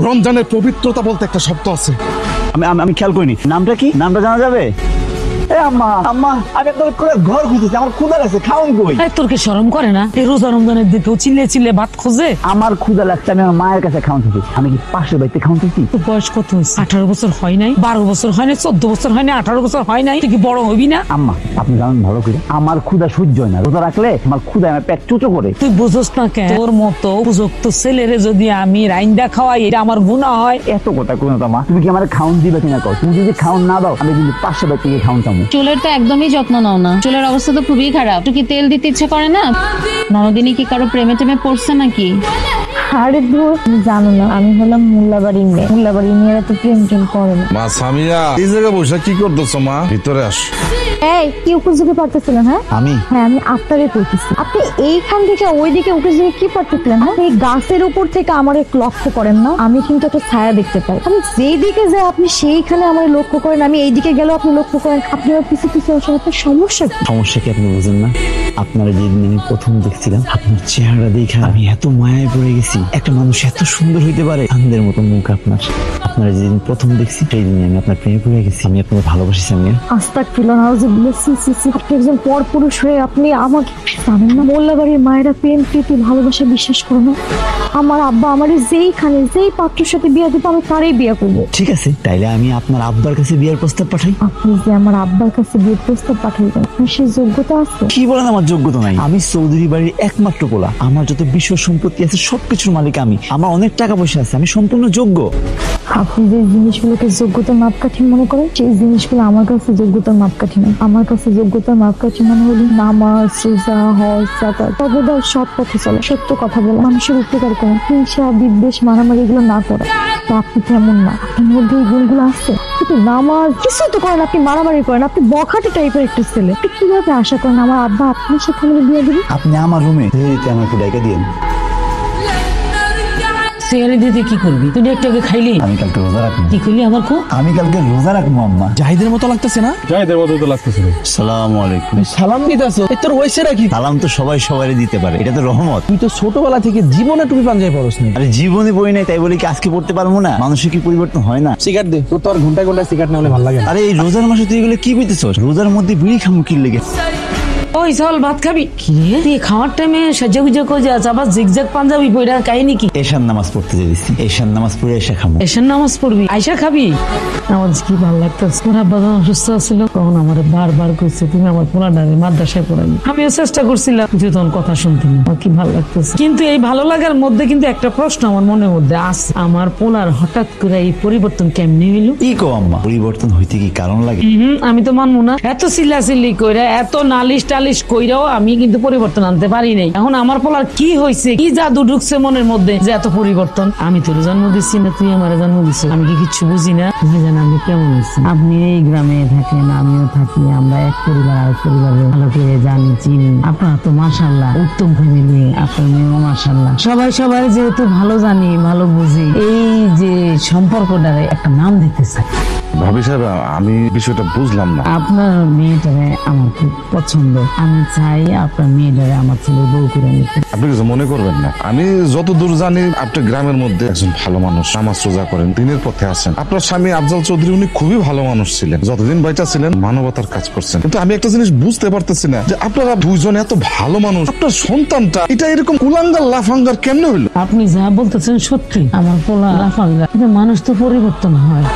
রমজানের পবিত্রতা বলতে একটা শব্দ আছে। আমি খেয়াল করিনি। নামটা কি? নামটা জানা যাবে? আম্মা আম্মা, আমি একটা ঘর খুঁজেছি, আমার ক্ষুধা লাগছে, খাওন কই? তোর কি শরম করে না? এই রোজা রমজানের দিকেও চিল্লে চিল্লে ভাত খোঁজে। আমার ক্ষুধা লাগছে, আমি আমার মায়ের কাছে খাওন চাইছি। আমি কি পাশের বাড়িতে খাওন চাইছি? তোর বয়স কত? 18 বছর হয় নাই, 12 বছর হয় নাই, 14 বছর হয় নাই, 18 বছর হয় নাই, তুই কি বড় হবি না? আম্মা, আপনি জানেন ভালো করে আমার ক্ষুধা সহ্য হয় না। রোজা রাখলে আমার ক্ষুধা আমার পেট চুচো করে। তুই বুঝোস না কেন? তোর মতো উপযুক্ত ছেলেরে যদি আমি রাইন্দা খাওয়াই, এটা আমার গুনাহ হয়? এত কথা কই না তো মা। তুমি কি আমার খাওন দিবে কিনা কও? তুমি যদি খাওন না দাও, আমি কিন্তু পাশের বাড়ি থেকে খাওন চাবো। চুলের তো একদমই যত্ন নাও না। চুলের অবস্থা তো খুবই খারাপ। একটু কি তেল দিতে ইচ্ছে করে না? ননদিনী কি কারো প্রেমে টেমে পড়ছে নাকি? আরে ধুর, তুমি জানো না আমি হলাম মোল্লাবাড়ির মেয়ে। মোল্লাবাড়ির মেয়েরা তো প্রেম টেম করে না। মা সামিয়া, এই জায়গায় বসে কি করতেছো মা? ভিতরে আস। এই কি উপযোগী পারতেছিলেন? হ্যাঁ আমি আফতারে করতেছি। আপনি এইখান থেকে ওইদিকে উঠে যেয়ে কি পারতেছিলেন? হ্যাঁ, এই গাছের উপর থেকে আমার এক লক্ষ্য করেন না? আমি কিন্তু একটা ছায়া দেখতে পাই। আমি যেই দিকে যাই আপনি সেইখানে আমার লক্ষ্য করেন, আমি এই দিকে গেলেও আপনি লক্ষ্য করেন। আপনি আমার পিছু পিছু আসেন। আপনার সমস্যা কি? সমস্যা কি আপনি বুঝেন না? আপনারা যেদিন আমি প্রথম দেখছিলাম, আপনার চেহারা দেখে আমি এত মায়ায় পড়ে গেছি। একটা মানুষ এত সুন্দর হইতে পারে? চাঁদের মতো মুখ আপনার। আপনারা যেদিন প্রথম দেখছি সেই দিন আমি আপনার প্রেমে পড়ে গেছি। আমি আপনাকে ভালোবাসি সামিয়া। আস্তাগফিরুল্লাহ, নাউযুবিল্লাহ। আপনি একজন পরপুরুষ হয়ে আপনি আমাকে জানেন না? মোল্লাবাড়ির মায়েরা প্রেম প্রীতি ভালোবাসা বিশ্বাস করে না। আমার আব্বা আমার যেই পাত্রের সাথে বিয়ে দিবে আমি তারই বিয়ে করবো। ঠিক আছে, তাইলে আমি আপনার আব্বার কাছে বিয়ের প্রস্তাব পাঠাই। আপনি যে আমার আব্বার কাছে বিয়ের প্রস্তাব পাঠাইবেন, আপনার সেই যোগ্যতা আছে? কি বলেন আমার যোগ্যতা নাই? আমি চৌধুরী বাড়ির একমাত্র পোলা। আমার যত বিশ্ব সম্পত্তি আছে সবকিছুর মালিক আমি। আমার অনেক টাকা পয়সা আছে, আমি সম্পূর্ণ যোগ্য। আপনি যে জিনিসগুলোকে যোগ্যতার মাপকাঠি মনে করেন, সেই জিনিসগুলো আমার কাছে যোগ্যতার মাপকাঠি নয়। আমার কাছে যোগ্যতার মাপকাঠি মানে হলো নামাজ, রোজা, হজ, যাকাত, সর্বদা সৎ পথে চলা, সত্য কথা বলা, মানুষের উপকার করা, হিংসা, বিদ্বেষ, মারামারি এগুলো না করা। তো আপনি কেমন না? আপনার মধ্যে এই গুণগুলো আছে, কিন্তু নামাজ কিছুই তো করেন, আপনি মারামারি করেন, আপনি বখাটে টাইপের একটা ছেলে। আপনি কিভাবে আশা করেন আমার আব্বা আপনার সাথে আমাকে বিয়ে দেবে? আপনি আমার রুমে আমার একটু ডাইকা দিয়েন। সেয়ারে দিতে কি করবি? তুই একটাকে খাইলি? আমি কালকে রোজা রাখবো। কি করলি আবার কো? আমি কালকে রোজা রাখবো আম্মা। জাহিদের মতো লাগতেছে না? জাহিদের মতো তো লাগতেছে। সালামু আলাইকুম। সালাম দিতেছো? তোর ওয়েসে রাখি। সালাম তো সবাই সবারই দিতে পারে, এটা তো রহমত। তুই তো ছোটবেলা থেকে জীবনে টুপি পাঞ্জাবি পরস না। আরে জীবনে বই নাই তাই বলে কি আজকে পড়তে পারবো না? মানুষের কি পরিবর্তন হয় না? সিগারেট দে, তোর তো আর ঘন্টায় ঘন্টায় সিগারেট না হলে ভালো লাগে না। আরে এই রোজার মাসে তুই এগুলো কি বুঝতেছস? রোজার মধ্যে বিড়ি খামু কি লেগে? ওই চল ভাত খাবি? কি রে তুই খাওয়ার টাইমে সাজা গুজা করে যাস, আবার জিগজাগ পাঞ্জাবি পইরা কাহিনী কি? এশার নামাজ পড়তে যাইছি, এশার নামাজ পড়ে এসে খামু। এশার নামাজ পড়বি? আয়সা খাবি? আমার কি ভালো লাগতেছে। ওর আব্বা যখন অসুস্থ ছিল তখন আমার বারবার কইছে তুমি আমার পোলাটারে মাদ্রাসায় পড়াবি। আমিও চেষ্টা করছিলাম, কিন্তু তখন কথা শুনতাম না। আমার কি ভালো লাগতেছে। কিন্তু এই ভালো লাগার মধ্যে কিন্তু একটা প্রশ্ন আমার মনের মধ্যে আছে, আমার পোলার হঠাৎ করে এই পরিবর্তন কেমনে হইল? কি কো আম্মা? পরিবর্তন হইতে কি কারণ লাগে? আমি তো মানবো না। এত চিল্লাচিল্লি কইরা, এত নালিশ টালিশ কইরাও আমি কিন্তু পরিবর্তন আনতে পারি নাই। এখন আমার পোলার কি হয়েছে, কি জাদু ঢুকছে মনের মধ্যে যে এত পরিবর্তন? আমি তোর জন্ম দিচ্ছি না, তুই আমার জন্ম দিচ্ছ, আমি কি কিচ্ছু বুঝি না? তুমি জানো আমি কেমন আছি? আপনি এই গ্রামে থাকেন, আমিও থাকি, আমরা এক পরিবার আরেক পরিবারে ভালো করে জানি চিনি। আপনারা তো মাশাআল্লাহ উত্তম ফ্যামিলি, আপনার মেয়েও মাশাআল্লাহ। সবাই সবাই যেহেতু ভালো জানি, ভালো বুঝি, এই যে সম্পর্কটারে একটা নাম দিতে চাই। ভাবি সাহেব, আমি বিষয়টা বুঝলাম না। আপনার মেয়েটারে আমার খুব পছন্দ, আমি চাই আপনার মেয়েটারে আমার ছেলে বউ করে নিতে। আপনি কিছু মনে করবেন না। আমি যতদূর জানি আপনি গ্রামের মধ্যে একজন ভালো মানুষ, নামাজ রোজা করেন, দিনের পথে আছেন। আপনার স্বামী আফজাল চৌধুরী উনি খুবই ভালো মানুষ ছিলেন, যতদিন বাইচা ছিলেন মানবতার কাজ করছেন। কিন্তু আমি একটা জিনিস বুঝতে পারতেছি না যে আপনারা দুইজন এত ভালো মানুষ, আপনার সন্তানটা এটা এরকম কুলাঙ্গার লাফাঙ্গার কেমনে হইলো? আপনি যা বলতেছেন সত্যি, আমার পোলা লাফাঙ্গা, কিন্তু মানুষ তো পরিবর্তন হয়।